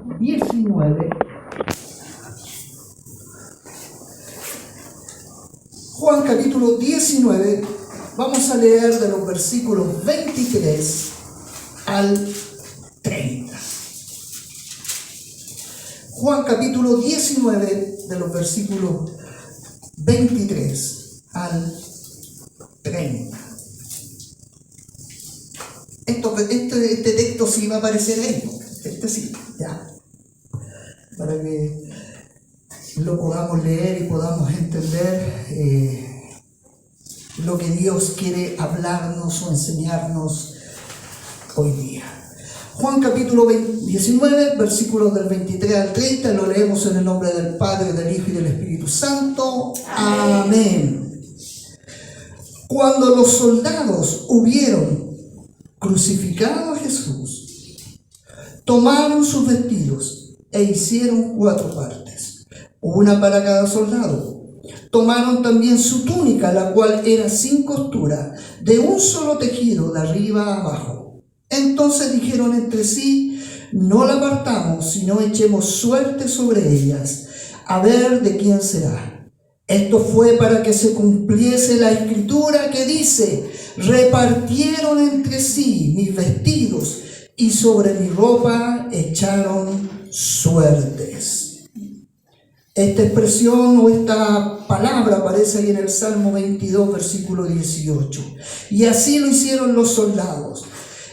19. Juan capítulo 19, vamos a leer de los versículos 23 al 30. Juan capítulo 19, de los versículos 23 al 30. Este texto sí va a aparecer ahí, ¿no? Este sí, ya. Para que lo podamos leer y podamos entender lo que Dios quiere hablarnos o enseñarnos hoy día. Juan capítulo 19, versículos del 23 al 30, lo leemos en el nombre del Padre, del Hijo y del Espíritu Santo. Amén. Cuando los soldados hubieron crucificado a Jesús, tomaron sus vestidos e hicieron 4 partes, una para cada soldado. Tomaron también su túnica, la cual era sin costura, de un solo tejido, de arriba a abajo. Entonces dijeron entre sí: no la partamos, sino echemos suerte sobre ellas, a ver de quién será. Esto fue para que se cumpliese la escritura que dice: repartieron entre sí mis vestidos, y sobre mi ropa echaron suertes. Esta expresión o esta palabra aparece ahí en el Salmo 22, versículo 18. Y así lo hicieron los soldados.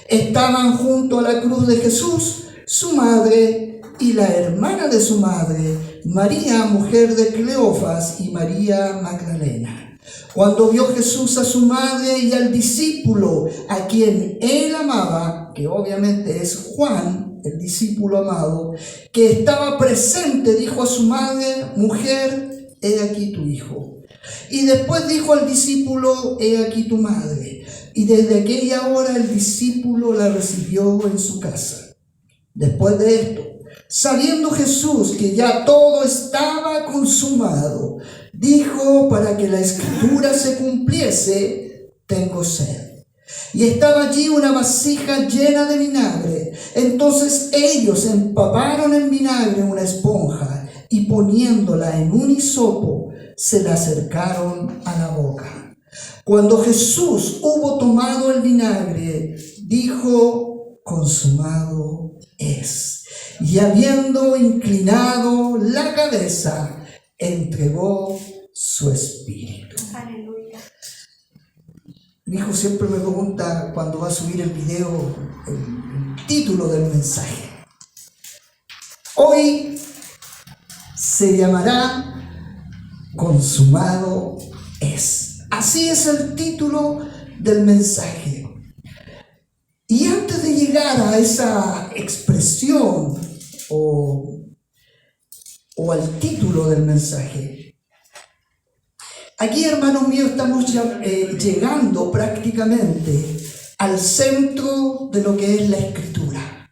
Estaban junto a la cruz de Jesús, su madre y la hermana de su madre, María, mujer de Cleofas, y María Magdalena. Cuando vio Jesús a su madre y al discípulo a quien él amaba, que obviamente es Juan, el discípulo amado, que estaba presente, dijo a su madre: mujer, he aquí tu hijo. Y después dijo al discípulo: he aquí tu madre. Y desde aquella hora el discípulo la recibió en su casa. Después de esto, sabiendo Jesús que ya todo estaba consumado, dijo, para que la escritura se cumpliese: tengo sed. Y estaba allí una vasija llena de vinagre. Entonces ellos empaparon en vinagre una esponja y poniéndola en un hisopo, se la acercaron a la boca. Cuando Jesús hubo tomado el vinagre, dijo: consumado es. Y habiendo inclinado la cabeza, entregó su espíritu. Aleluya. Mi hijo siempre me pregunta cuando va a subir el video el título del mensaje. Hoy se llamará Consumado es. Así es el título del mensaje. Y antes de llegar a esa expresión o al título del mensaje, aquí, hermanos míos, estamos ya llegando prácticamente al centro de lo que es la Escritura,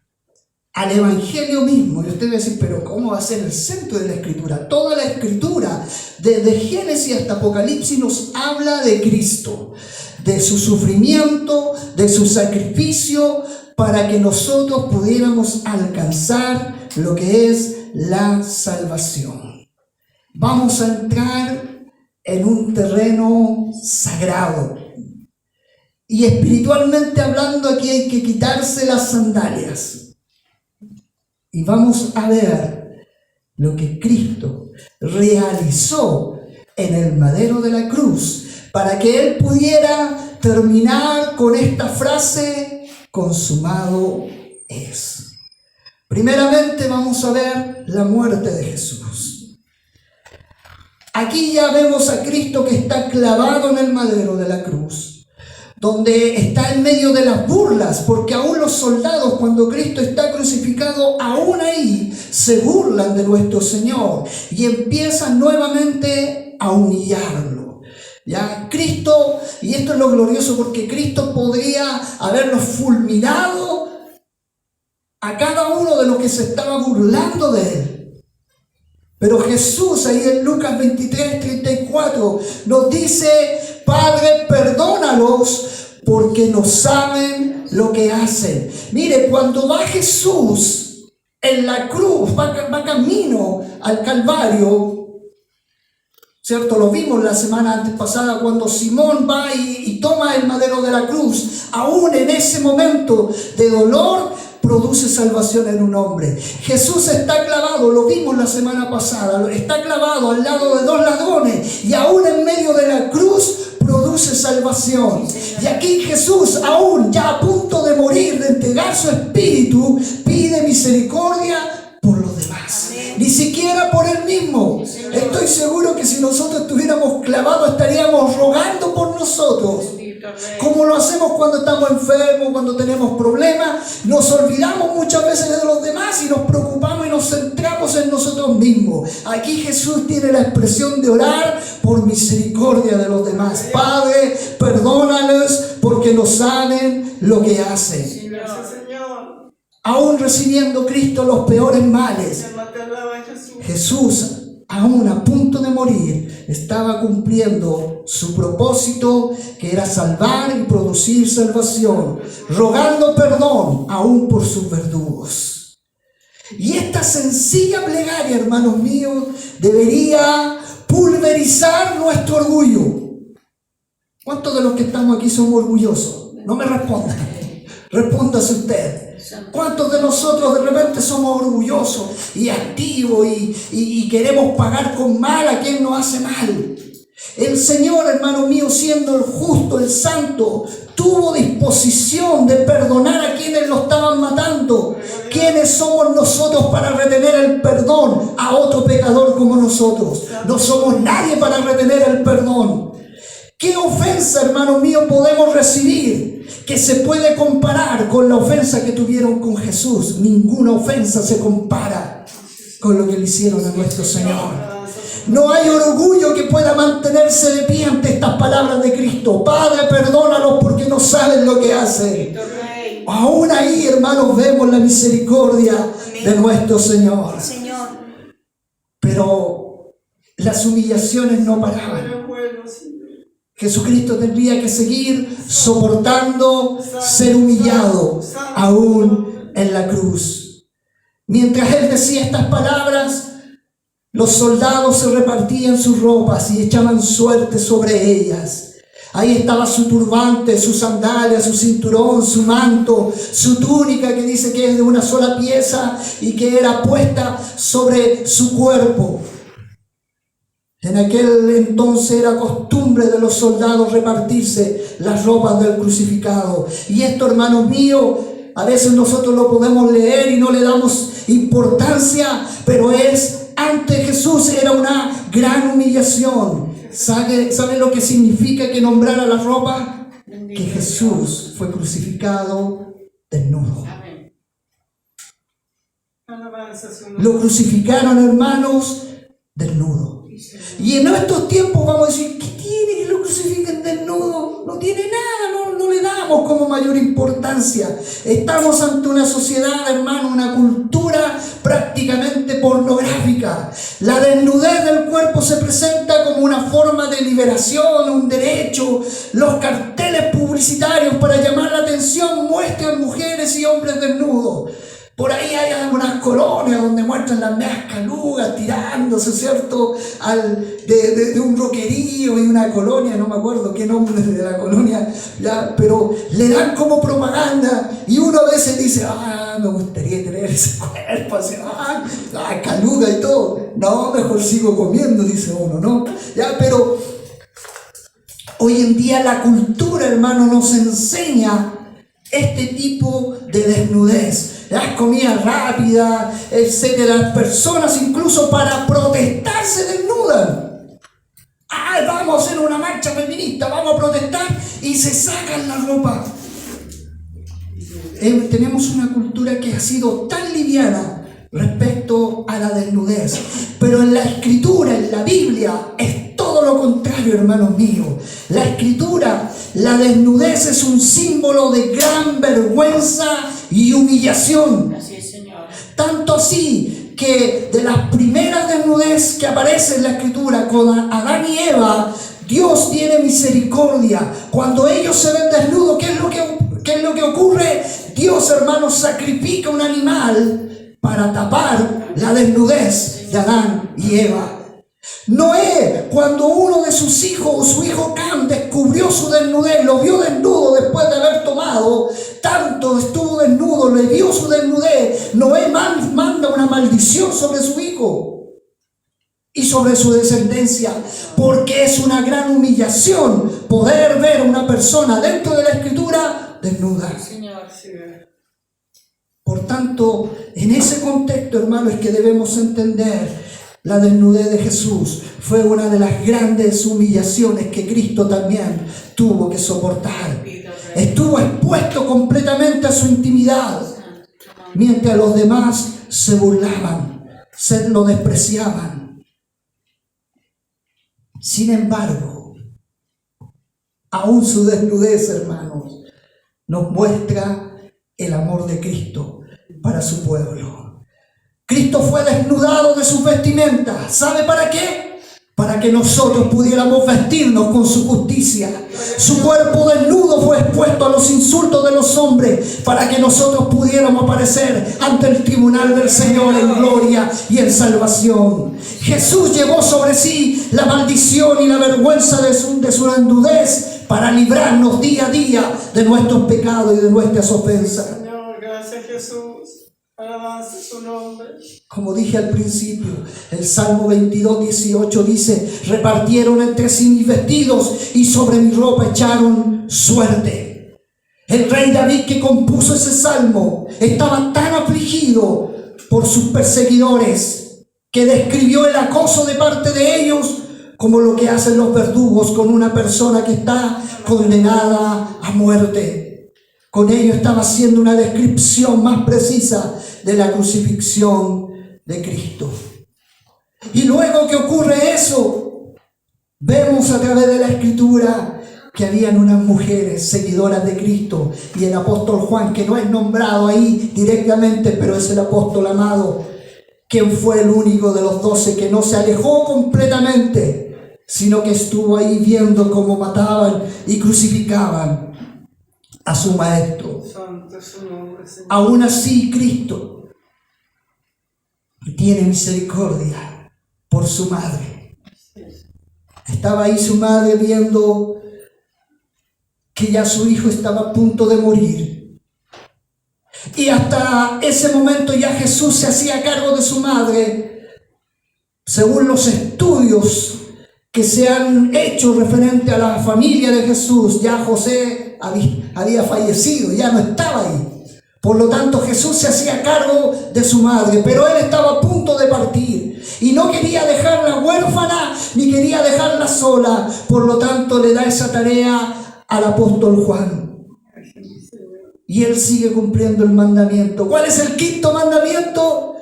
al Evangelio mismo. Y usted va a decir: pero ¿cómo va a ser el centro de la Escritura? Toda la Escritura, desde Génesis hasta Apocalipsis, nos habla de Cristo, de su sufrimiento, de su sacrificio, para que nosotros pudiéramos alcanzar lo que es la salvación. Vamos a entrar en un terreno sagrado. Y espiritualmente hablando, aquí hay que quitarse las sandalias. Y vamos a ver lo que Cristo realizó en el madero de la cruz, para que Él pudiera terminar con esta frase: consumado es. Primeramente vamos a ver la muerte de Jesús. Aquí ya vemos a Cristo que está clavado en el madero de la cruz, donde está en medio de las burlas, porque aún los soldados, cuando Cristo está crucificado, aún ahí se burlan de nuestro Señor y empiezan nuevamente a humillarlo. Ya Cristo, y esto es lo glorioso, porque Cristo podría haberlos fulminado a cada uno de los que se estaba burlando de Él. Pero Jesús, ahí en Lucas 23, 34, nos dice: Padre, perdónalos, porque no saben lo que hacen. Mire, cuando va Jesús en la cruz, va camino al Calvario, ¿cierto? Lo vimos la semana antes pasada cuando Simón va y toma el madero de la cruz. Aún en ese momento de dolor produce salvación en un hombre. Jesús está clavado, lo vimos la semana pasada, está clavado al lado de dos ladrones y aún en medio de la cruz produce salvación. Y aquí Jesús, aún ya a punto de morir, de entregar su espíritu, pide misericordia por los demás. Ni siquiera por él mismo. Estoy seguro que si nosotros estuviéramos clavados estaríamos rogando por nosotros. Como lo hacemos cuando estamos enfermos, cuando tenemos problemas, nos olvidamos muchas veces de los demás y nos preocupamos y nos centramos en nosotros mismos. Aquí Jesús tiene la expresión de orar por misericordia de los demás. Padre, perdónales porque no saben lo que hacen. Aún recibiendo Cristo los peores males, Jesús, aún a punto de morir, estaba cumpliendo su propósito, que era salvar y producir salvación, rogando perdón aún por sus verdugos. Y esta sencilla plegaria, hermanos míos, debería pulverizar nuestro orgullo. ¿Cuántos de los que estamos aquí somos orgullosos? No me respondan, respóndase usted. ¿Cuántos de nosotros de repente somos orgullosos y activos y queremos pagar con mal a quien nos hace mal? El Señor, hermano mío, siendo el justo, el santo, tuvo disposición de perdonar a quienes lo estaban matando. ¿Quiénes somos nosotros para retener el perdón a otro pecador como nosotros? No somos nadie para retener el perdón. ¿Qué ofensa, hermano mío, podemos recibir que se puede comparar con la ofensa que tuvieron con Jesús? Ninguna ofensa se compara con lo que le hicieron a nuestro Señor. No hay orgullo que pueda mantenerse de pie ante estas palabras de Cristo. Padre, perdónalos porque no saben lo que hacen. Aún ahí, hermanos, vemos la misericordia de nuestro Señor. Pero las humillaciones no paraban. Jesucristo tendría que seguir soportando ser humillado aún en la cruz. Mientras Él decía estas palabras, los soldados se repartían sus ropas y echaban suerte sobre ellas. Ahí estaba su turbante, sus sandalias, su cinturón, su manto, su túnica que dice que es de una sola pieza y que era puesta sobre su cuerpo. En aquel entonces era costumbre de los soldados repartirse las ropas del crucificado. Y esto, hermanos míos, a veces nosotros lo podemos leer y no le damos importancia, pero ante Jesús era una gran humillación. ¿Sabe lo que significa que nombrara la ropa? Que Jesús fue crucificado desnudo. Lo crucificaron, hermanos, desnudo. Y en estos tiempos vamos a decir, ¿qué tiene que lo crucifiquen desnudo? No tiene nada, no le damos como mayor importancia. Estamos ante una sociedad, hermano, una cultura prácticamente pornográfica. La desnudez del cuerpo se presenta como una forma de liberación, un derecho. Los carteles publicitarios para llamar la atención muestran mujeres y hombres desnudos. Por ahí hay algunas colonias donde muestran las medias calugas tirándose, ¿cierto? De un roquerío y una colonia, no me acuerdo qué nombre de la colonia, ya, pero le dan como propaganda y uno a veces dice, me gustaría tener ese cuerpo, así, caluga y todo. No, mejor sigo comiendo, dice uno, ¿no? Ya, pero hoy en día la cultura, hermano, nos enseña este tipo de desnudez. Las comidas rápidas, etcétera. Las personas incluso para protestar se desnudan. Vamos a hacer una marcha feminista, vamos a protestar y se sacan la ropa. Tenemos una cultura que ha sido tan liviana respecto a la desnudez, pero en la Escritura, en la Biblia, es todo lo contrario, hermanos míos. La Escritura, la desnudez es un símbolo de gran vergüenza y humillación. Así es, Señor. Tanto así que de las primeras desnudez que aparece en la Escritura con Adán y Eva, Dios tiene misericordia. Cuando ellos se ven desnudos, ¿qué es lo que ocurre? Dios, hermanos, sacrifica un animal para tapar la desnudez de Adán y Eva. Noé, cuando uno de sus hijos, su hijo Cam, descubrió su desnudez, lo vio desnudo después de haber tomado, tanto estuvo desnudo, le vio su desnudez, Noé manda una maldición sobre su hijo y sobre su descendencia, porque es una gran humillación poder ver a una persona dentro de la Escritura desnuda. Por tanto, en ese contexto, hermano, es que debemos entender la desnudez de Jesús. Fue una de las grandes humillaciones que Cristo también tuvo que soportar. Estuvo expuesto completamente a su intimidad, mientras los demás se burlaban, se lo despreciaban. Sin embargo, aún su desnudez, hermanos, nos muestra el amor de Cristo para su pueblo. Cristo fue desnudado de sus vestimentas. ¿Sabe para qué? Para que nosotros pudiéramos vestirnos con su justicia. Su cuerpo desnudo fue expuesto a los insultos de los hombres, para que nosotros pudiéramos aparecer ante el tribunal del Señor en gloria y en salvación. Jesús llevó sobre sí la maldición y la vergüenza de su desnudez para librarnos día a día de nuestros pecados y de nuestras ofensas. Señor, gracias Jesús. Alabanza su nombre. Como dije al principio, el Salmo 22, 18 dice: repartieron entre sí mis vestidos y sobre mi ropa echaron suerte. El rey David, que compuso ese salmo, estaba tan afligido por sus perseguidores que describió el acoso de parte de ellos como lo que hacen los verdugos con una persona que está condenada a muerte. Con ello estaba haciendo una descripción más precisa de la crucifixión de Cristo. Y luego que ocurre eso, vemos a través de la Escritura que habían unas mujeres seguidoras de Cristo, y el apóstol Juan, que no es nombrado ahí directamente, pero es el apóstol amado, quien fue el único de los 12 que no se alejó completamente, sino que estuvo ahí viendo cómo mataban y crucificaban a su maestro. Santo su nombre, Señor. Aún así, Cristo tiene misericordia por su madre. Estaba ahí su madre viendo que ya su hijo estaba a punto de morir. Y hasta ese momento ya Jesús se hacía cargo de su madre. Según los estudios que se han hecho referente a la familia de Jesús, ya José había fallecido, ya no estaba ahí. Por lo tanto, Jesús se hacía cargo de su madre, pero él estaba a punto de partir y no quería dejarla huérfana ni quería dejarla sola. Por lo tanto, le da esa tarea al apóstol Juan. Y él sigue cumpliendo el mandamiento. ¿Cuál es el quinto mandamiento?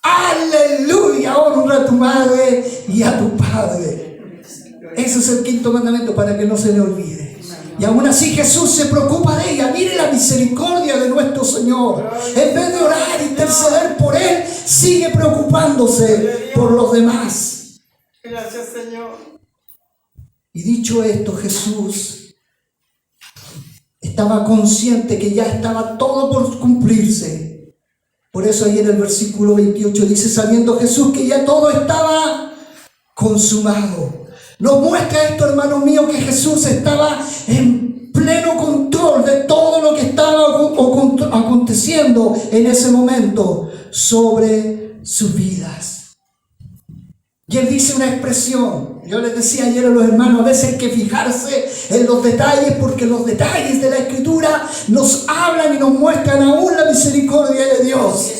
¡Aleluya! Honra a tu madre y a tu padre. Ese es el quinto mandamiento, para que no se le olvide. Y aún así Jesús se preocupa de ella. Mire la misericordia de nuestro Señor. En vez de orar e interceder por él, sigue preocupándose por los demás. Gracias, Señor. Y dicho esto, Jesús estaba consciente que ya estaba todo por cumplirse. Por eso ahí en el versículo 28 dice: sabiendo Jesús que ya todo estaba consumado. Nos muestra esto, hermanos míos, que Jesús estaba en pleno control de todo lo que estaba aconteciendo en ese momento sobre sus vidas. Y él dice una expresión. Yo les decía ayer a los hermanos, a veces hay que fijarse en los detalles, porque los detalles de la Escritura nos hablan y nos muestran aún la misericordia de Dios. Sí,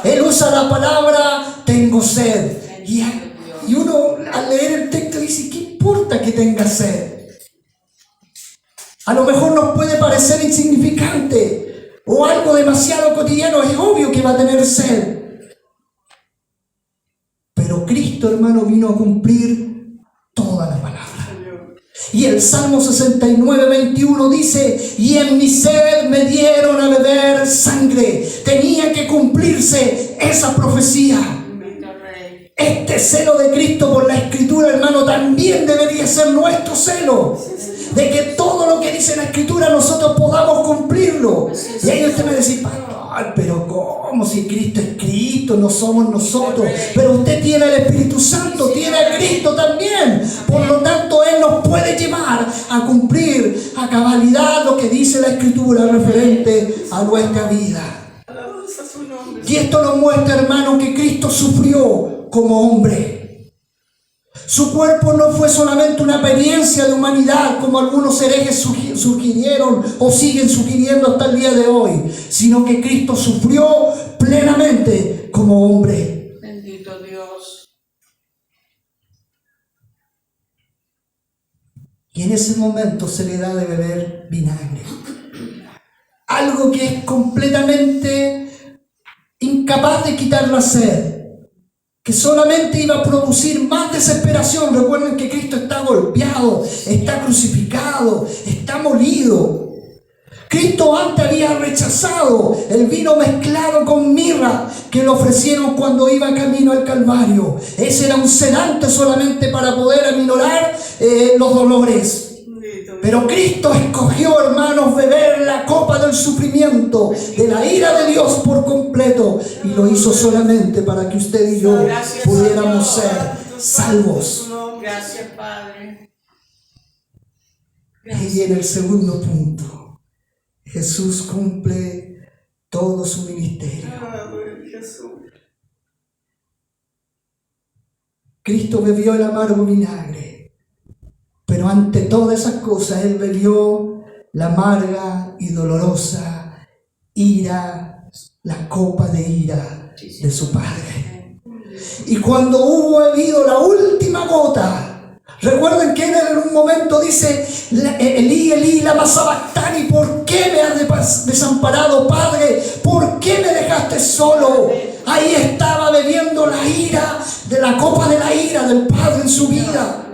Él usa la palabra tengo sed. Y uno al leer el texto dice, ¿qué importa que tenga sed? A lo mejor nos puede parecer insignificante o algo demasiado cotidiano. Es obvio que va a tener sed. Pero Cristo, hermano, vino a cumplir toda la palabra. Y el Salmo 69, 21 dice: y en mi sed me dieron a beber sangre. Tenía que cumplirse esa profecía. Este celo de Cristo por la Escritura, hermano, también debería ser nuestro celo. de que todo lo que dice la Escritura nosotros podamos cumplirlo. Y ahí usted me dice, pastor, pero ¿cómo? Si Cristo es Cristo, no somos nosotros. Pero usted tiene el Espíritu Santo, tiene a Cristo también. Por lo tanto, Él nos puede llevar a cumplir a cabalidad lo que dice la Escritura referente a nuestra vida. Alabanza a su nombre. Y esto nos muestra, hermano, que Cristo sufrió como hombre. Su cuerpo no fue solamente una apariencia de humanidad, como algunos herejes sugirieron o siguen sugiriendo hasta el día de hoy, sino que Cristo sufrió plenamente como hombre. Bendito Dios. Y en ese momento se le da de beber vinagre. Algo que es completamente incapaz de quitar la sed, que solamente iba a producir más desesperación. Recuerden que Cristo está golpeado, está crucificado, está molido. Cristo antes había rechazado el vino mezclado con mirra que le ofrecieron cuando iba camino al Calvario. Ese era un sedante solamente para poder aminorar los dolores. Pero Cristo escogió, hermanos, beber la copa del sufrimiento, de la ira de Dios por completo, y lo hizo solamente para que usted y yo pudiéramos ser salvos. Gracias, Padre. Y viene el segundo punto. Jesús cumple todo su ministerio. Cristo bebió el amargo vinagre. Pero ante todas esas cosas, Él bebió la amarga y dolorosa ira, la copa de ira de su Padre. Y cuando hubo bebido la última gota, recuerden que Él en un momento dice, Elí, Elí, lama sabactani, ¿por qué me has desamparado, Padre? ¿Por qué me dejaste solo? Ahí estaba bebiendo la ira, de la copa de la ira del Padre en su vida.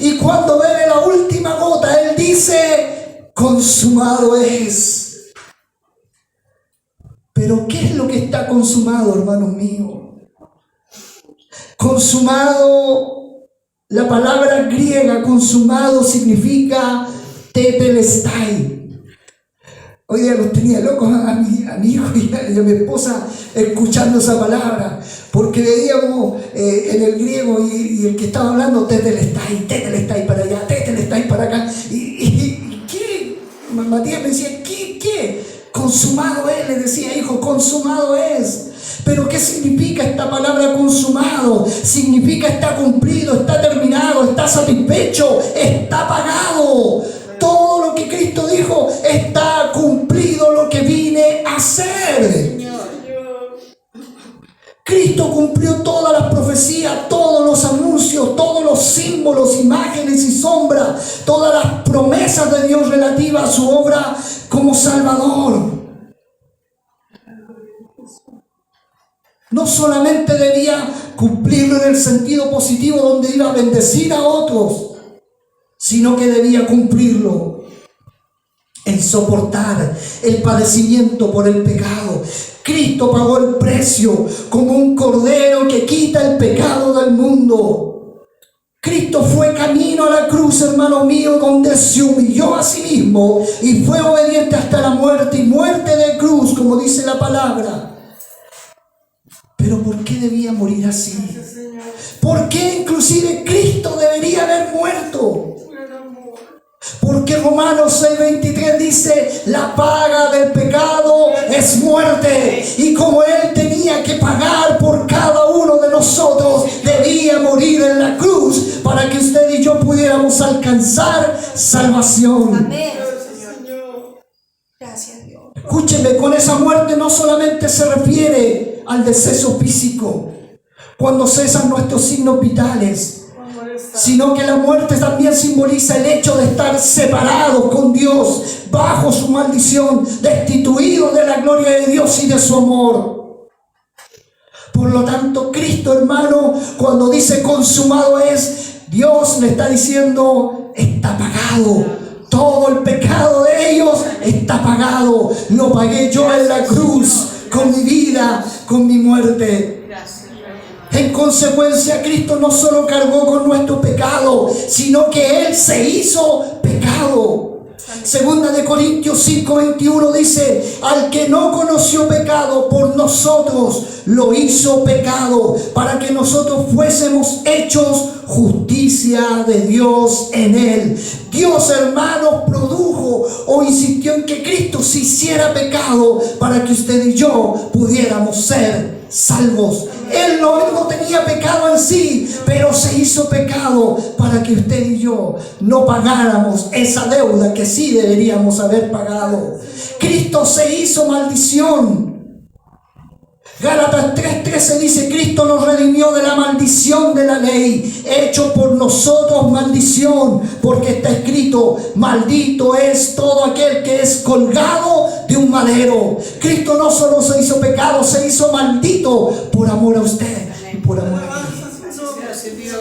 Y cuando bebe la última gota, Él dice, consumado es. Pero ¿qué es lo que está consumado, hermanos míos? Consumado, la palabra griega consumado significa tetelestai. Hoy día los tenía locos a mi hijo y a mi esposa escuchando esa palabra, porque veíamos en el griego y el que estaba hablando tetelestai para allá, tetelestai para acá. ¿Y qué? Matías me decía, ¿qué? Consumado es, le decía, hijo, consumado es. Pero ¿qué significa esta palabra consumado? Significa está cumplido, está terminado, está satisfecho, está pagado. Todo lo que Cristo dijo está cumplido, lo que vine a hacer. Cristo cumplió todas las profecías, todos los anuncios, todos los símbolos, imágenes y sombras, todas las promesas de Dios relativas a su obra como Salvador. No solamente debía cumplirlo en el sentido positivo donde iba a bendecir a otros, sino que debía cumplirlo en soportar el padecimiento por el pecado. Cristo pagó el precio como un cordero que quita el pecado del mundo. Cristo fue camino a la cruz, hermano mío, donde se humilló a sí mismo y fue obediente hasta la muerte, y muerte de cruz, como dice la palabra. Pero ¿por qué debía morir así? ¿Por qué inclusive Cristo debería haber muerto? Porque Romanos 6:23 dice, la paga del pecado es muerte. Y como Él tenía que pagar por cada uno de nosotros, debía morir en la cruz para que usted y yo pudiéramos alcanzar salvación. Amén. Gracias, Dios. Escúcheme, con esa muerte no solamente se refiere al deceso físico, cuando cesan nuestros signos vitales, sino que la muerte también simboliza el hecho de estar separados con Dios, bajo su maldición, destituidos de la gloria de Dios y de su amor. Por lo tanto, Cristo, hermano, cuando dice consumado es, Dios le está diciendo, está pagado. Todo el pecado de ellos está pagado. Lo pagué yo en la cruz, con mi vida, con mi muerte. En consecuencia, Cristo no solo cargó con nuestro pecado, sino que Él se hizo pecado. Segunda de Corintios 5:21 dice: al que no conoció pecado, por nosotros lo hizo pecado, para que nosotros fuésemos hechos justicia de Dios en Él. Dios, hermanos, produjo o insistió en que Cristo se hiciera pecado para que usted y yo pudiéramos ser salvos. Él no tenía pecado en sí, pero se hizo pecado para que usted y yo no pagáramos esa deuda que sí deberíamos haber pagado. Cristo se hizo maldición. Gálatas 3:13 dice: Cristo nos redimió de la maldición de la ley, hecho por nosotros maldición, porque está escrito: maldito es todo aquel que es colgado de un madero. Cristo no solo se hizo pecado, se hizo maldito por amor a usted y por amor a mí. Gracias, Dios.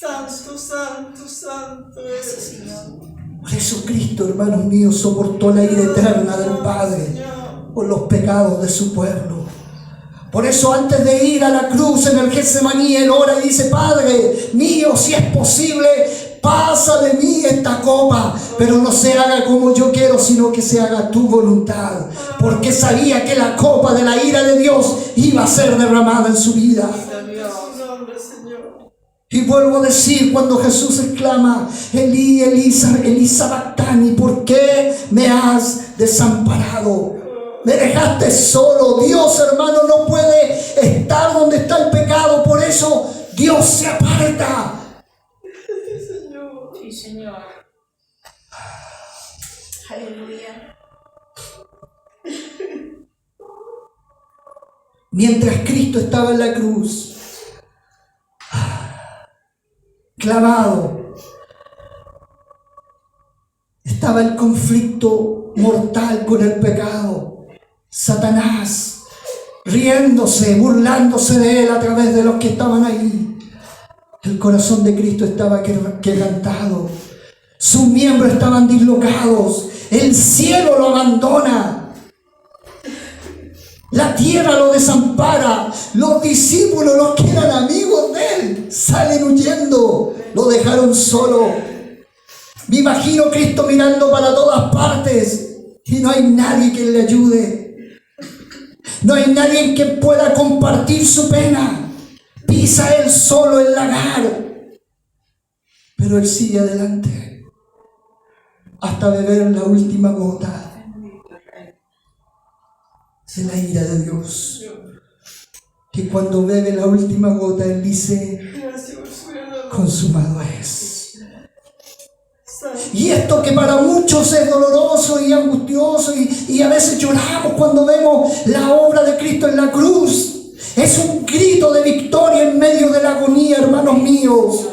Santo, santo, santo eres, Señor. Por eso Cristo, hermanos míos, soportó la ira eterna del Padre por los pecados de su pueblo. Por eso, antes de ir a la cruz en el Getsemaní, Él ora y dice: Padre mío, si es posible, pasa de mí esta copa, pero no se haga como yo quiero, sino que se haga tu voluntad. Porque sabía que la copa de la ira de Dios iba a ser derramada en su vida. Y vuelvo a decir, cuando Jesús exclama: Elí, Elí, Elí sabactani, ¿por qué me has desamparado? Me dejaste solo. Dios, hermano, no puede estar donde está el pecado. Por eso Dios se aparta. Sí, Señor. Aleluya. Mientras Cristo estaba en la cruz, clavado, estaba el conflicto mortal con el pecado. Satanás riéndose, burlándose de Él a través de los que estaban ahí. El corazón de Cristo estaba quebrantado. Sus miembros estaban dislocados. El cielo lo abandona. La tierra lo desampara. Los discípulos, los que eran amigos de Él, salen huyendo. Lo dejaron solo. Me imagino Cristo mirando para todas partes y no hay nadie que le ayude. No hay nadie que pueda compartir su pena. Pisa Él solo el lagar. Pero Él sigue adelante hasta beber la última gota de la ira de Dios. Que cuando bebe la última gota, Él dice: consumado es. Y esto que para muchos es doloroso y angustioso y a veces lloramos cuando vemos la obra de Cristo en la cruz, es un grito de victoria en medio de la agonía, hermanos míos.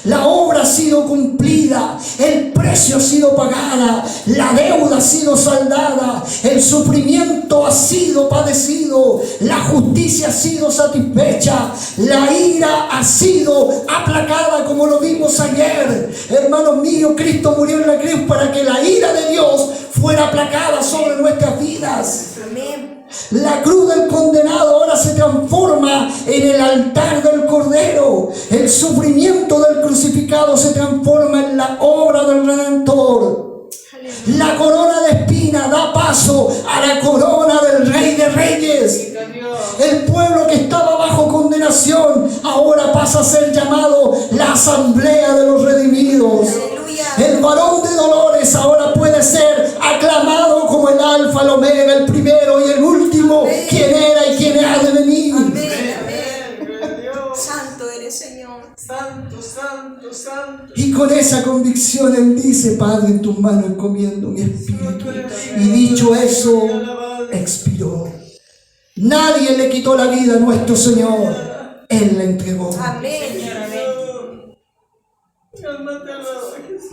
La obra ha sido cumplida, el precio ha sido pagada, la deuda ha sido saldada, el sufrimiento ha sido padecido, la justicia ha sido satisfecha, la ira ha sido aplacada, como lo vimos ayer. Hermanos míos, Cristo murió en la cruz para que la ira de Dios fuera aplacada sobre nuestras vidas. Amén. La cruz del condenado ahora se transforma en el altar del Cordero. El sufrimiento del crucificado se transforma en la obra del Redentor. La corona de espina da paso a la corona del Rey de Reyes. El pueblo que estaba bajo condenación ahora pasa a ser llamado la asamblea de los redimidos. El varón de dolores ahora puede ser aclamado como el alfa, el omega, el primero y el último, quien era y quien ha de venir. Santo eres, Señor. Santo, santo, santo. Y con esa convicción Él dice: Padre, en tus manos encomiendo mi espíritu. Y dicho eso, expiró. Nadie le quitó la vida a nuestro Señor. Él la entregó. Amén. Cálmate, alaba, Jesús.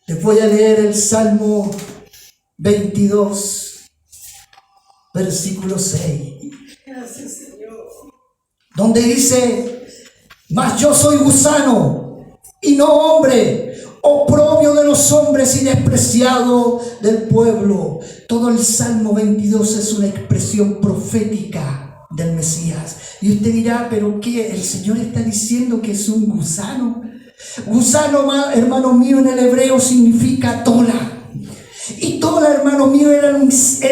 Les voy a leer el Salmo 22, versículo 6. Gracias, Señor. Donde dice: mas yo soy gusano y no hombre, oprobio de los hombres y despreciado del pueblo. Todo el Salmo 22 es una expresión profética del Mesías. Y usted dirá, ¿pero qué? ¿El Señor está diciendo que es un gusano? Gusano, hermano mío, en el hebreo significa tola. Y tola, hermano mío, era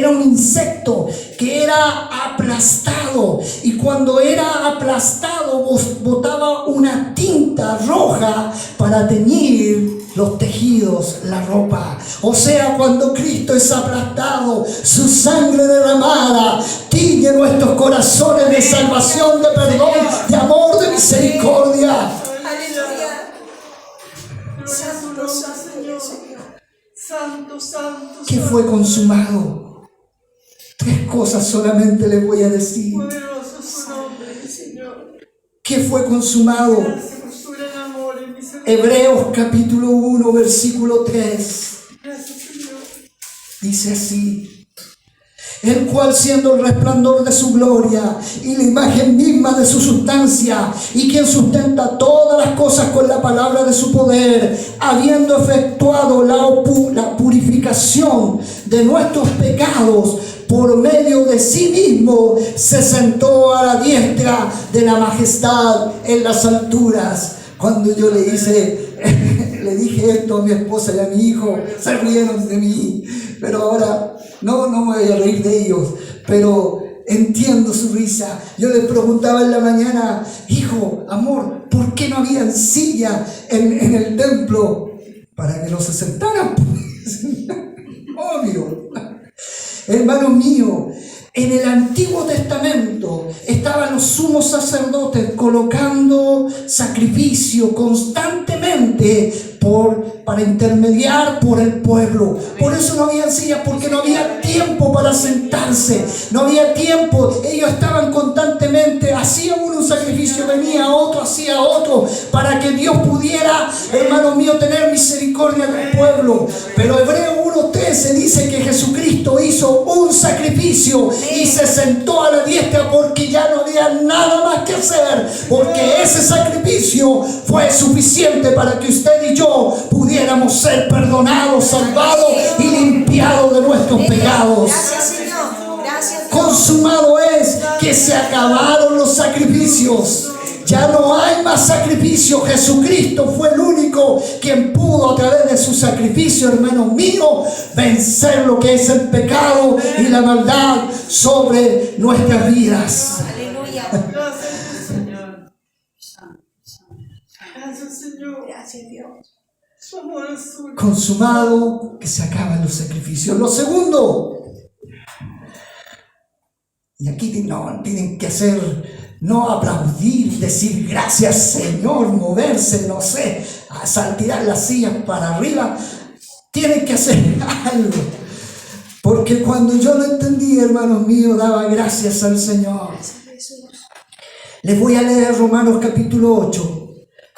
un insecto que era aplastado. Y cuando era aplastado, botaba una tinta roja para teñir los tejidos, la ropa. O sea, cuando Cristo es aplastado, su sangre derramada tiñe nuestros corazones de salvación, de perdón, de amor, de misericordia. Aleluya. Santo, Santo, Señor. santo, santo. ¿Qué fue consumado? 3 cosas solamente les voy a decir. Poderoso su nombre, Señor. ¿Qué fue consumado? Gracias por su gran amor y misericordia. Hebreos capítulo 1, versículo 3. Gracias, Señor. Dice así: el cual, siendo el resplandor de su gloria y la imagen misma de su sustancia, y quien sustenta todas las cosas con la palabra de su poder, habiendo efectuado la purificación de nuestros pecados por medio de sí mismo, se sentó a la diestra de la majestad en las alturas. Cuando yo le dije esto a mi esposa y a mi hijo, se rieron de mí, pero ahora no me voy a reír de ellos, pero entiendo su risa. Yo les preguntaba en la mañana: hijo, amor, ¿por qué no había silla en el templo? Para que no se sentaran, pues. Obvio. Hermano mío, en el Antiguo Testamento estaban los sumos sacerdotes colocando sacrificio constantemente para intermediar por el pueblo. Por eso no había sillas, porque no había tiempo para sentarse, no había tiempo. Ellos estaban constantemente, hacía uno un sacrificio, venía otro, hacía otro, para que Dios pudiera, hermano mío, tener misericordia del pueblo. Pero Hebreo 1:13 dice que Jesucristo hizo un sacrificio y se sentó a la diestra, porque ya no había nada más que hacer, porque ese sacrificio fue suficiente para que usted y yo pudiéramos ser perdonados, salvados y limpiados de nuestros pecados. Gracias, Señor. Gracias, Dios. Consumado es que se acabaron los sacrificios. Ya no hay más sacrificio. Jesucristo fue el único quien pudo, a través de su sacrificio, hermano mío, vencer lo que es el pecado y la maldad sobre nuestras vidas. Aleluya. Gracias, Señor. Gracias, Señor. Gracias, Dios. Su amor es suyo. Consumado, que se acaban los sacrificios. Lo segundo, y aquí tienen que hacer, no aplaudir, decir gracias, Señor, moverse, no sé, a saltar las sillas para arriba. Tienen que hacer algo, porque cuando yo lo entendí, hermanos míos, daba gracias al Señor. Les voy a leer Romanos capítulo 8,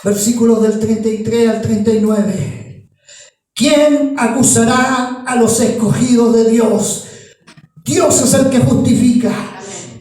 versículos del 33 al 39. ¿Quién acusará a los escogidos de Dios? Dios es el que justifica.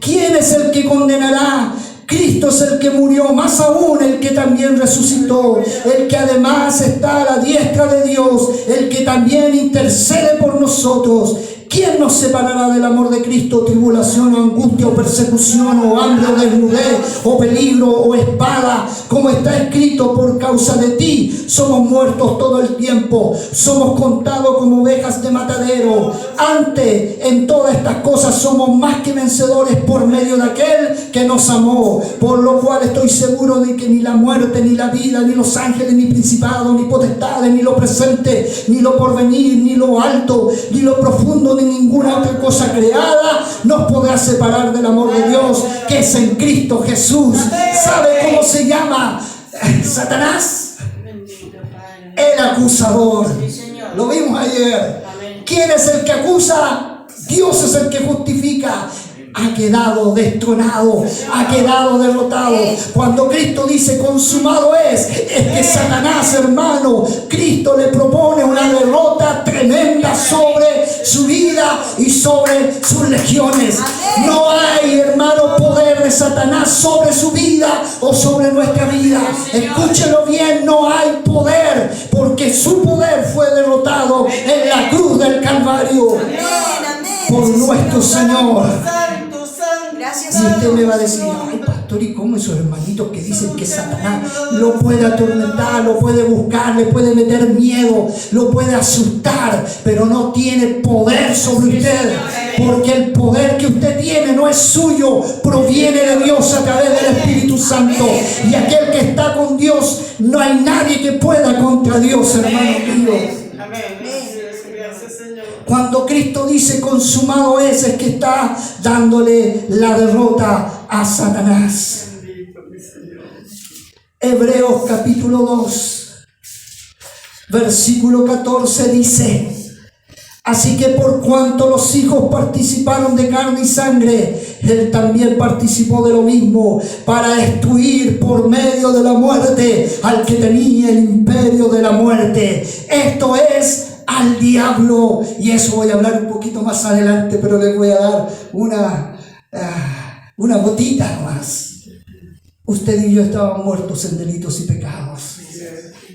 ¿Quién es el que condenará? Cristo es el que murió, más aún el que también resucitó, el que además está a la diestra de Dios, el que también intercede por nosotros. ¿Quién nos separará del amor de Cristo? Tribulación o angustia o persecución o hambre o desnudez o peligro o espada, como está escrito: por causa de ti somos muertos todo el tiempo, somos contados como ovejas de matadero. Antes, en todas estas cosas somos más que vencedores por medio de aquel que nos amó, por lo cual estoy seguro de que ni la muerte, ni la vida, ni los ángeles, ni principados, ni potestades, ni lo presente, ni lo porvenir, ni lo alto, ni lo profundo, ni ninguna otra cosa creada nos podrá separar del amor de Dios que es en Cristo Jesús. ¿Sabe cómo se llama Satanás? El acusador. Lo vimos ayer. ¿Quién es el que acusa? Dios es el que justifica. Ha quedado destronado, ha quedado derrotado. Cuando Cristo dice consumado es que Satanás, hermano, Cristo le propone una derrota tremenda sobre su vida y sobre sus legiones. No hay, hermano, poder poder de Satanás sobre su vida o sobre nuestra vida. Escúchelo bien, no hay poder, porque su poder fue derrotado en la cruz del Calvario Amén, amén. por nuestro Señor. Santo, santo. Gracias, Y usted Señor. me va a decir, ay pastor, ¿y cómo esos hermanitos que dicen que Satanás lo puede atormentar, lo puede buscar, le puede meter miedo, lo puede asustar, pero no tiene poder sobre usted? Porque el poder que usted tiene no es suyo, proviene de Dios a través del Espíritu Santo. Y aquel que está con Dios, no hay nadie que pueda contra Dios, hermano mío. Amén. Gracias, Señor. Cuando Cristo dice consumado es que está dándole la derrota a Satanás. Bendito mi Señor. Hebreos capítulo 2, versículo 14 dice: así que por cuanto los hijos participaron de carne y sangre, Él también participó de lo mismo, para destruir por medio de la muerte al que tenía el imperio de la muerte, esto es, al diablo. Y eso voy a hablar un poquito más adelante, pero les voy a dar una gotita más. Usted y yo estábamos muertos en delitos y pecados.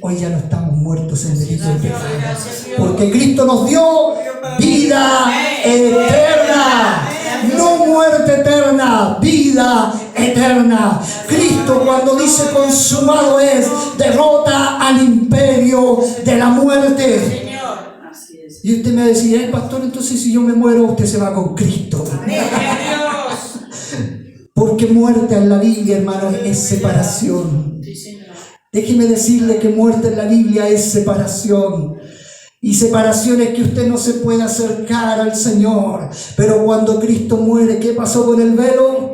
Hoy ya no estamos muertos en delitos y pecados, porque Cristo nos dio vida eterna. No muerte eterna, vida eterna. Cristo, cuando dice consumado es, derrota al imperio de la muerte. Y usted me va a decir, pastor, entonces si yo me muero, usted se va con Cristo. Porque muerte en la Biblia, hermano, es separación. Déjeme decirle que muerte en la Biblia es separación. Y separación es que usted no se puede acercar al Señor. Pero cuando Cristo muere, ¿qué pasó con el velo?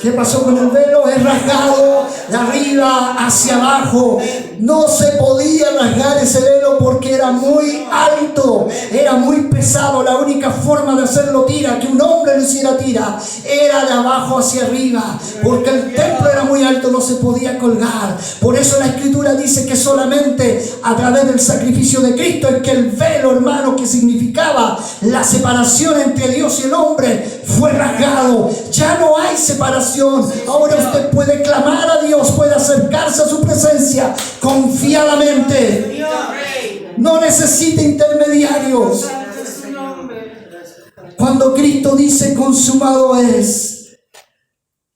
¿Qué pasó con el velo? Es rasgado de arriba hacia abajo. No se podía rasgar ese velo porque era muy alto, era muy pesado. La única forma de hacerlo tira, que un hombre lo hiciera tira, era de abajo hacia arriba, porque el templo era muy alto, no se podía colgar. Por eso la Escritura dice que solamente a través del sacrificio de Cristo es que el velo, hermano, que significaba la separación entre Dios y el hombre, fue rasgado. Ya no hay separación. Ahora usted puede clamar a Dios, puede acercarse a su presencia confiadamente. No necesita intermediarios. Cuando Cristo dice consumado es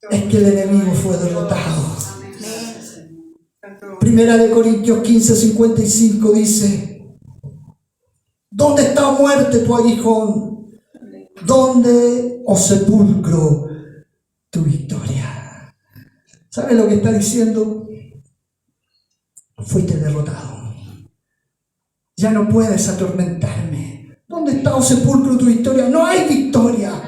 que el enemigo fue derrotado. Primera de Corintios 15:55 dice: ¿dónde está muerte tu aguijón? ¿Dónde, oh sepulcro, tu victoria? ¿Sabe lo que está diciendo? Fuiste derrotado. Ya no puedes atormentarme. ¿Dónde está, oh sepulcro, tu victoria? No hay victoria.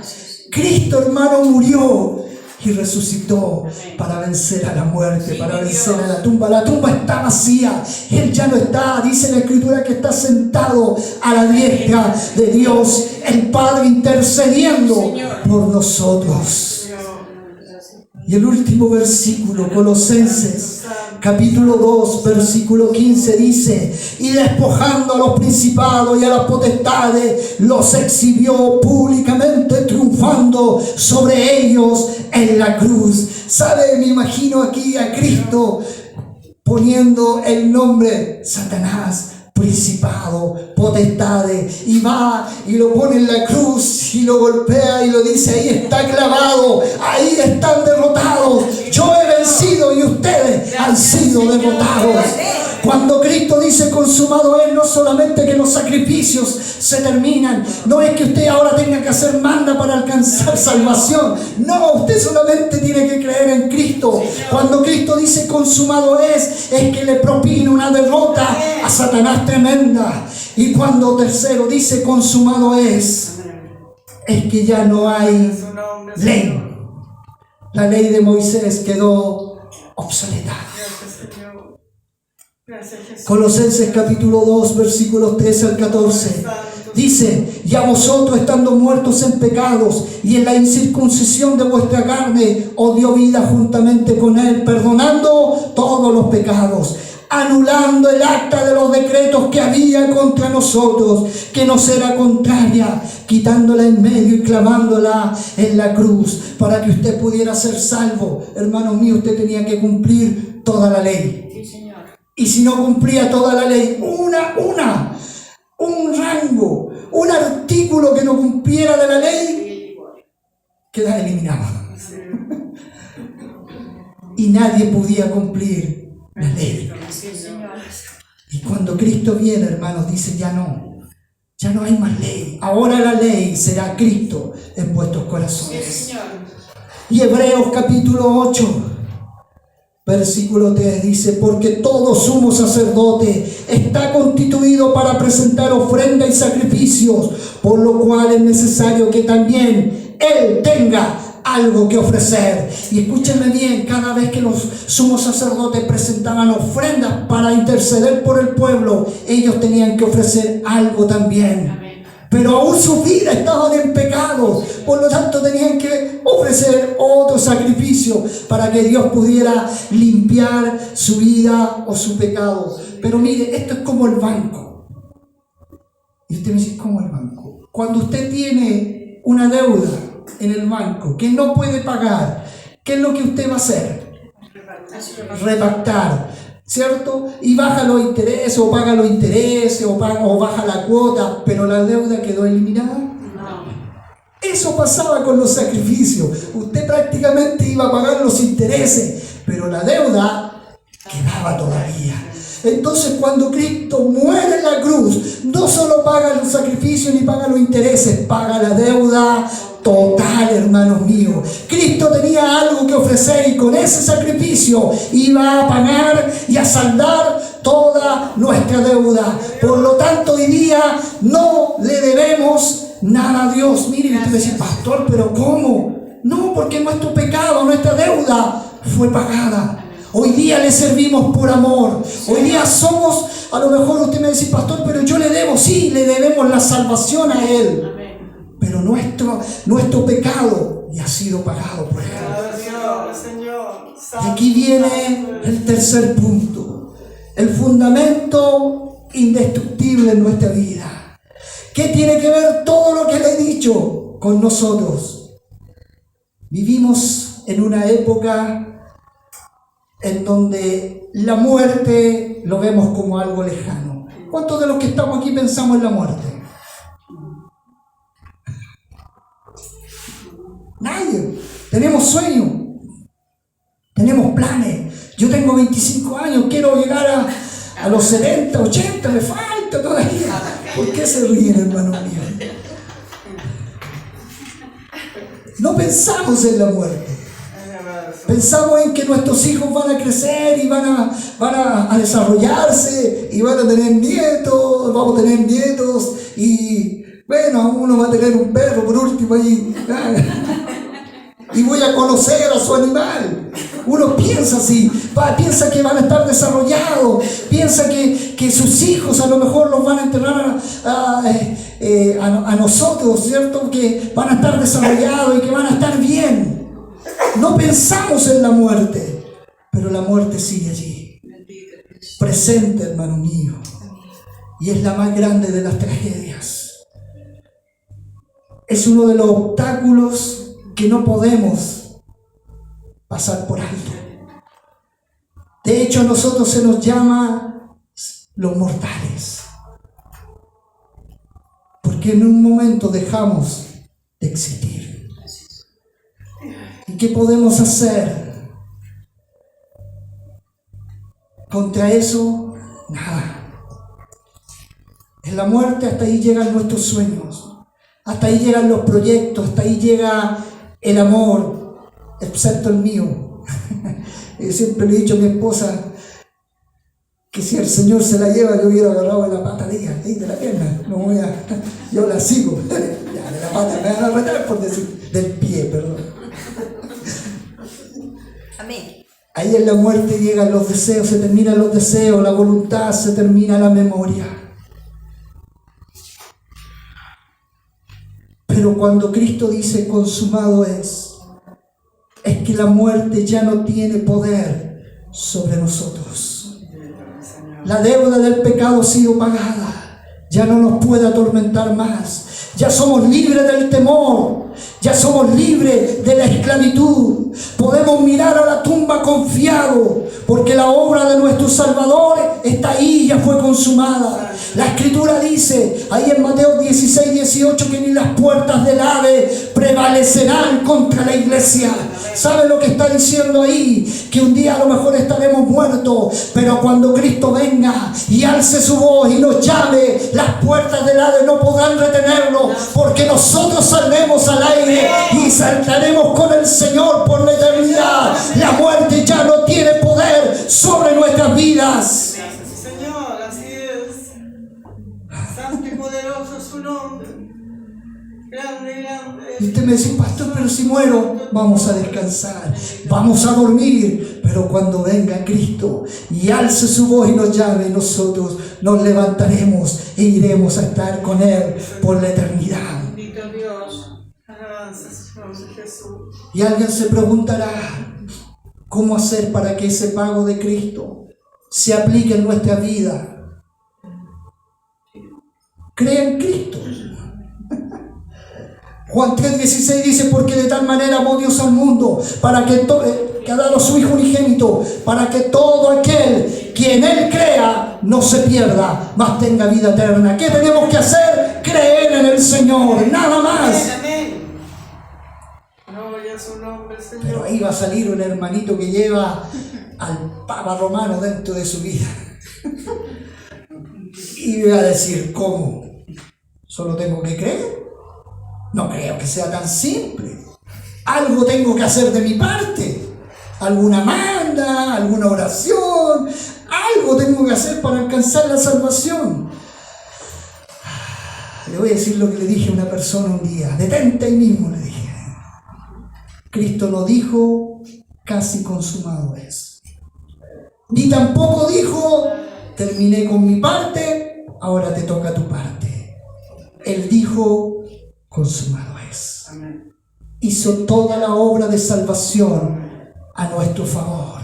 Cristo, hermano, murió y resucitó para vencer a la muerte, para vencer a la tumba. La tumba está vacía. Él ya no está. Dice la Escritura que está sentado a la diestra de Dios, el Padre, intercediendo por nosotros. Y el último versículo, Colosenses capítulo 2, versículo 15 dice: y despojando a los principados y a las potestades, los exhibió públicamente, triunfando sobre ellos en la cruz. ¿Sabe? Me imagino aquí a Cristo poniendo el nombre Satanás, principado, potestades, y va y lo pone en la cruz y lo golpea y lo dice: ahí está clavado, ahí están derrotados. Yo he vencido y ustedes han sido derrotados. Cuando Cristo dice consumado es, no solamente que los sacrificios se terminan, no es que usted ahora tenga que hacer manda para alcanzar salvación. No, usted solamente tiene que creer en Cristo. Cuando Cristo dice consumado es que le propina una derrota a Satanás tremenda. Y cuando tercero dice consumado es que ya no hay ley. La ley de Moisés quedó obsoleta. Colosenses capítulo 2, versículos 13 al 14. Dice: y a vosotros, estando muertos en pecados y en la incircuncisión de vuestra carne, os dio vida juntamente con Él, perdonando todos los pecados, anulando el acta de los decretos que había contra nosotros, que nos era contraria, quitándola en medio y clavándola en la cruz, para que usted pudiera ser salvo. Hermano mío, usted tenía que cumplir toda la ley. Sí, Señor. Y si no cumplía toda la ley, un rango, un artículo que no cumpliera de la ley, queda eliminado. Y nadie podía cumplir la ley. Sí, Señor. Y cuando Cristo viene, hermanos, dice ya no hay más ley. Ahora la ley será Cristo en vuestros Sí, corazones. Señor. Y Hebreos capítulo 8, versículo 3 dice: porque todo sumo sacerdote está constituido para presentar ofrenda y sacrificios, por lo cual es necesario que también Él tenga algo que ofrecer. Y escúchenme bien, cada vez que los sumos sacerdotes presentaban ofrendas para interceder por el pueblo, ellos tenían que ofrecer algo también. Amén. Pero aún sus vidas estaban en pecado, por lo tanto tenían que ofrecer otro sacrificio para que Dios pudiera limpiar su vida o su pecado. Pero mire, esto es como el banco. Y usted me dice, ¿cómo el banco? Cuando usted tiene una deuda en el banco que no puede pagar, ¿qué es lo que usted va a hacer? Repactar, ¿cierto? Y baja los intereses, o paga los intereses, o baja la cuota, pero la deuda quedó eliminada. No. Eso pasaba con los sacrificios. Usted prácticamente iba a pagar los intereses, pero la deuda quedaba todavía. Entonces, cuando Cristo muere en la cruz, no solo paga los sacrificios ni paga los intereses, paga la deuda total, hermanos míos. Cristo tenía algo que ofrecer y con ese sacrificio iba a pagar y a saldar toda nuestra deuda. Por lo tanto, hoy día no le debemos nada a Dios. Miren, usted me dice, pastor, ¿pero cómo? No, porque nuestro pecado, nuestra deuda fue pagada. Hoy día le servimos por amor. Hoy día somos, a lo mejor usted me dice, pastor, pero yo le debo. Sí, le debemos la salvación a Él. Pero nuestro pecado ya ha sido pagado por Él. Y aquí viene el tercer punto. El fundamento indestructible en nuestra vida. ¿Qué tiene que ver todo lo que le he dicho con nosotros? Vivimos en una época en donde la muerte lo vemos como algo lejano. ¿Cuántos de los que estamos aquí pensamos en la muerte? Nadie. Tenemos sueños, tenemos planes. Yo tengo 25 años, quiero llegar a los 70, 80, me falta todavía. ¿Por qué se ríen, hermano mío? No pensamos en la muerte. Pensamos en que nuestros hijos van a crecer y van a desarrollarse y van a tener nietos, vamos a tener nietos y bueno, uno va a tener un perro por último ahí. Y voy a conocer a su animal. Uno piensa así, piensa que van a estar desarrollados, piensa que sus hijos a lo mejor los van a enterrar a nosotros, ¿cierto? Que van a estar desarrollados y que van a estar bien. No pensamos en la muerte, pero la muerte sigue allí, presente, hermano mío, y es la más grande de las tragedias. Es uno de los obstáculos que no podemos pasar por alto. De hecho, a nosotros se nos llama los mortales, porque en un momento dejamos de existir. ¿Y qué podemos hacer contra eso? Nada. En la muerte hasta ahí llegan nuestros sueños, hasta ahí llegan los proyectos, hasta ahí llega el amor, excepto el mío. Yo siempre le he dicho a mi esposa que si el Señor se la lleva, yo hubiera agarrado de la pata de ella, de la pierna. Yo la sigo. Ya, de la pata me van a retar por decir, del pie, perdón. Amén. Ahí en la muerte llegan los deseos, se terminan los deseos, la voluntad, se termina la memoria. Pero cuando Cristo dice consumado es que la muerte ya no tiene poder sobre nosotros. La deuda del pecado ha sido pagada. Ya no nos puede atormentar más. Ya somos libres del temor. Ya somos libres de la esclavitud. Podemos mirar a la tumba confiado, porque la obra de nuestro Salvador está ahí, ya fue consumada. La Escritura dice, ahí en Mateo 16, 18, que ni las puertas del Hades prevalecerán contra la iglesia. ¿Sabe lo que está diciendo ahí? Que un día a lo mejor estaremos muertos, pero cuando Cristo venga y alce su voz y nos llame, las puertas del Hades no podrán retenerlo, porque nosotros saldremos al aire y saltaremos con el Señor por la eternidad. La muerte ya no tiene poder sobre nuestras vidas. Señor, así es. Santo y poderoso es su nombre. Grande, grande. Y usted me dice, pastor, pero si muero, vamos a descansar, vamos a dormir. Pero cuando venga Cristo y alce su voz y nos llame, nosotros nos levantaremos e iremos a estar con Él por la eternidad. Bendito Dios. Alabanza su nombre, Jesús. Y alguien se preguntará, ¿cómo hacer para que ese pago de Cristo se aplique en nuestra vida? Crea en Cristo. Juan 3:16 dice, porque de tal manera amó Dios al mundo, para que ha dado a su Hijo unigénito, para que todo aquel que en Él crea no se pierda, mas tenga vida eterna. ¿Qué tenemos que hacer? Creer en el Señor, nada más. Amén. Gloria a su nombre, Señor. Pero ahí va a salir un hermanito que lleva al Papa Romano dentro de su vida. Y va a decir, ¿cómo? ¿Solo tengo que creer? No creo que sea tan simple. Algo tengo que hacer de mi parte. Alguna manda, alguna oración. Algo tengo que hacer para alcanzar la salvación. Le voy a decir lo que le dije a una persona un día. Detente ahí mismo, le dije. Cristo no dijo, casi consumado es. Ni tampoco dijo, terminé con mi parte, ahora te toca tu parte. Él dijo, consumado es. Amén. Hizo toda la obra de salvación a nuestro favor.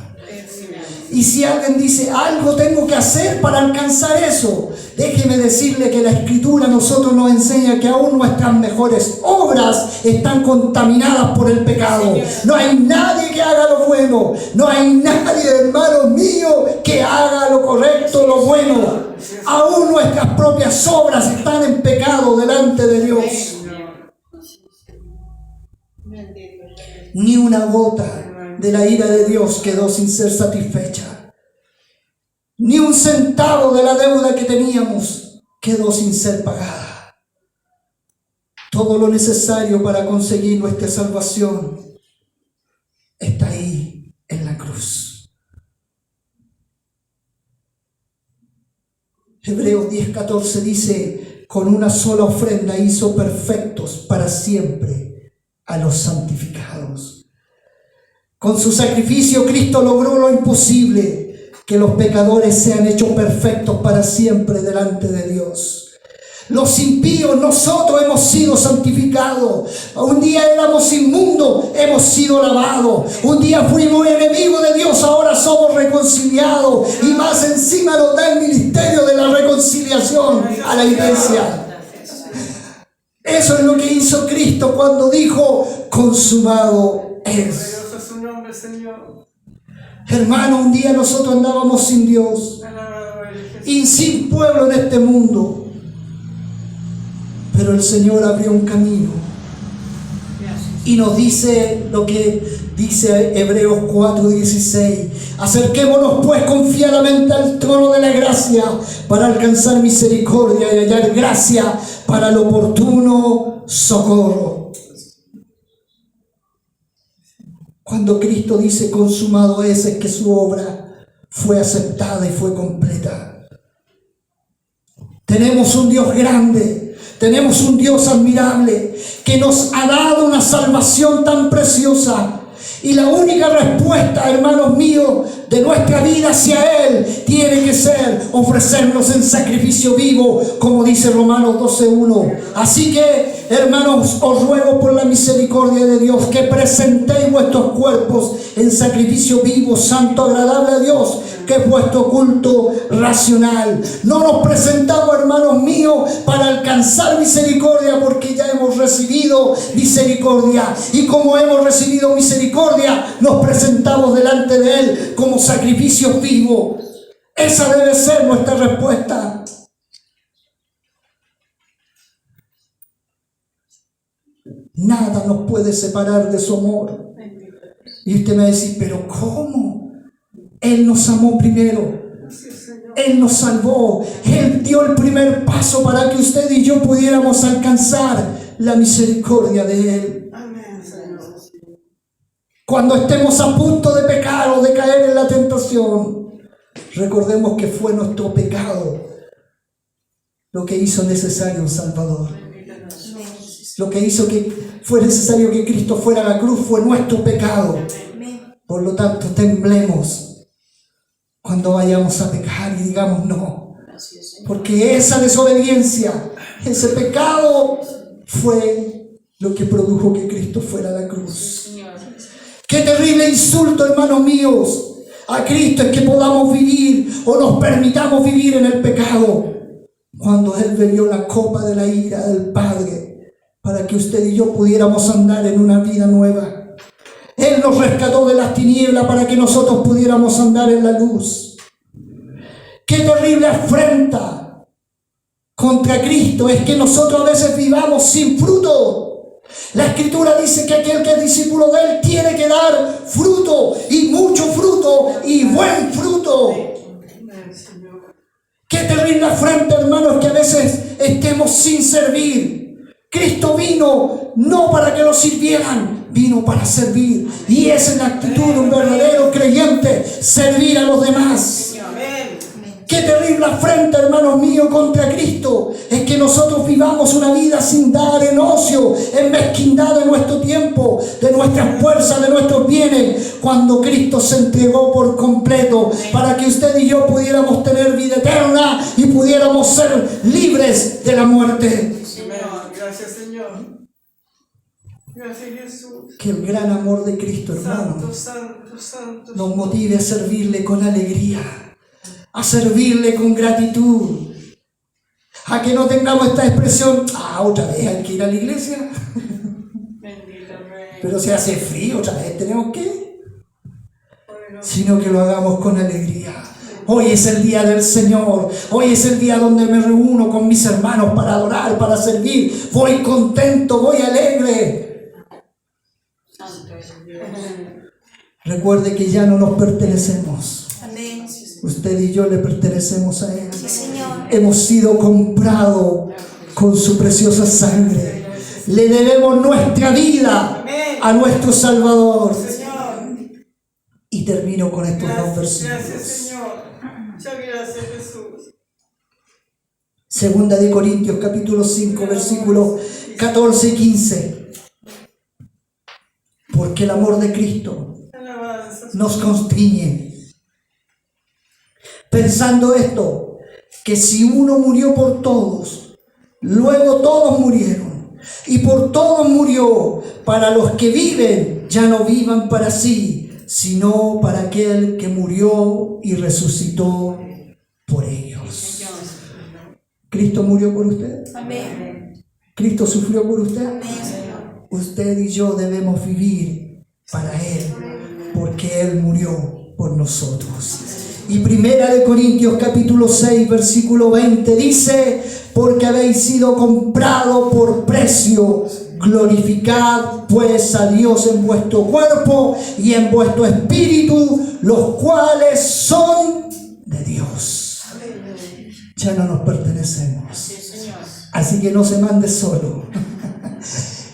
Y si alguien dice, algo tengo que hacer para alcanzar eso, déjeme decirle que la Escritura a nosotros nos enseña que aún nuestras mejores obras están contaminadas por el pecado. No hay nadie que haga lo bueno. No hay nadie, hermanos míos, que haga lo correcto, lo bueno. Aún nuestras propias obras están en pecado delante de Dios. Ni una gota de la ira de Dios quedó sin ser satisfecha. Ni un centavo de la deuda que teníamos quedó sin ser pagada. Todo lo necesario para conseguir nuestra salvación está ahí en la cruz. Hebreos 10:14 dice, con una sola ofrenda hizo perfectos para siempre a los santificados. Con su sacrificio Cristo logró lo imposible, que los pecadores sean hechos perfectos para siempre delante de Dios. Los impíos, nosotros hemos sido santificados. Un día éramos inmundos, hemos sido lavados. Un día fuimos enemigos de Dios, ahora somos reconciliados. Y más encima nos da el ministerio de la reconciliación a la iglesia. Eso es lo que hizo Cristo cuando dijo, consumado es. Señor. Hermano, un día nosotros andábamos sin Dios y sin pueblo en este mundo, pero el Señor abrió un camino y nos dice lo que dice Hebreos 4:16: acerquémonos pues confiadamente al trono de la gracia para alcanzar misericordia y hallar gracia para el oportuno socorro. Cuando Cristo dice consumado es que su obra fue aceptada y fue completa. Tenemos un Dios grande, tenemos un Dios admirable que nos ha dado una salvación tan preciosa Y la única respuesta, hermanos míos, de nuestra vida hacia Él tiene que ser ofrecernos en sacrificio vivo, como dice Romanos 12:1. Así que, hermanos, os ruego por la misericordia de Dios que presentéis vuestros cuerpos en sacrificio vivo, santo, agradable a Dios, que es vuestro culto racional. No nos presentamos, hermanos míos, para alcanzar misericordia, porque ya hemos recibido misericordia. Y como hemos recibido misericordia, nos presentamos delante de Él como sacrificio vivo. Esa debe ser nuestra respuesta. Nada nos puede separar de su amor. Y usted me va a decir, pero ¿cómo? Él nos amó primero. Él nos salvó. Él dio el primer paso para que usted y yo pudiéramos alcanzar la misericordia de Él. Amén, Señor. Cuando estemos a punto de pecar o de caer en la tentación, recordemos que fue nuestro pecado lo que hizo necesario un Salvador. Lo que hizo que fue necesario que Cristo fuera a la cruz fue nuestro pecado. Por lo tanto, temblemos cuando vayamos a pecar y digamos no. Porque esa desobediencia, ese pecado fue lo que produjo que Cristo fuera a la cruz. Qué terrible insulto, hermanos míos, a Cristo es que podamos vivir o nos permitamos vivir en el pecado, cuando Él bebió la copa de la ira del Padre para que usted y yo pudiéramos andar en una vida nueva. Él nos rescató de las tinieblas para que nosotros pudiéramos andar en la luz. Qué terrible afrenta contra Cristo es que nosotros a veces vivamos sin fruto. La Escritura dice que aquel que es discípulo de Él tiene que dar fruto, y mucho fruto, y buen fruto. Qué terrible afrenta, hermanos, que a veces estemos sin servir. Cristo vino no para que lo sirvieran, vino para servir. Y esa es la actitud de un verdadero creyente, servir a los demás. Qué terrible afrenta, hermanos míos, contra Cristo es que nosotros vivamos una vida sin dar, en ocio, en mezquindad de nuestro tiempo, de nuestras fuerzas, de nuestros bienes, cuando Cristo se entregó por completo para que usted y yo pudiéramos tener vida eterna y pudiéramos ser libres de la muerte. Gracias, Señor. Gracias, Jesús. Que el gran amor de Cristo, hermano, Santo. nos motive a servirle con alegría, a servirle con gratitud, a que no tengamos esta expresión, otra vez hay que ir a la iglesia, Bendito Rey. pero si hace frío, otra vez tenemos que ir, sino que lo hagamos con alegría. Hoy es el día del Señor. Hoy es el día donde me reúno con mis hermanos para adorar, para servir. Voy contento, voy alegre. Recuerde que ya no nos pertenecemos. Amén. Usted y yo le pertenecemos a Él. Sí, Señor. Hemos sido comprados con su preciosa sangre. Le debemos nuestra vida a nuestro Salvador. Señor. Y termino con estos dos Gracias, versículos. Señor. Muchas gracias, Jesús. Segunda de Corintios capítulo 5 versículos 14 y 15. Porque el amor de Cristo Alabanza. nos constriñe, pensando esto, que si uno murió por todos, luego todos murieron, y por todos murió, para los que viven ya no vivan para sí, sino para aquel que murió y resucitó por ellos. ¿Cristo murió por usted? Amén. ¿Cristo sufrió por usted? Amén, Señor. Usted y yo debemos vivir para Él, porque Él murió por nosotros. Y Primera de Corintios capítulo 6 versículo 20 dice: porque habéis sido comprado por precio, glorificad pues a Dios en vuestro cuerpo y en vuestro espíritu, los cuales son de Dios. Ya no nos pertenecemos. Así que no se mande solo.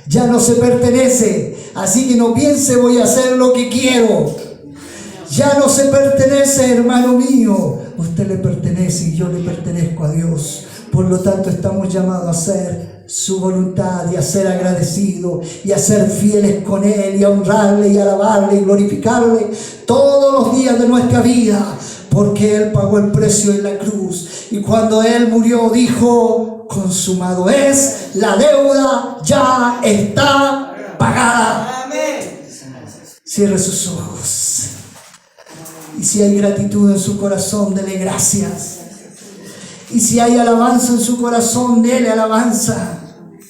Ya no se pertenece. Así que no piense voy a hacer lo que quiero. Ya no se pertenece, hermano mío. Usted le pertenece y yo le pertenezco a Dios. Por lo tanto, estamos llamados a ser su voluntad y a ser agradecido y a ser fieles con Él y a honrarle y alabarle y glorificarle todos los días de nuestra vida, porque Él pagó el precio en la cruz y cuando Él murió dijo: consumado es, la deuda ya está pagada. Amén. Cierre sus ojos y si hay gratitud en su corazón, dele gracias. Y si hay alabanza en su corazón, dele alabanza.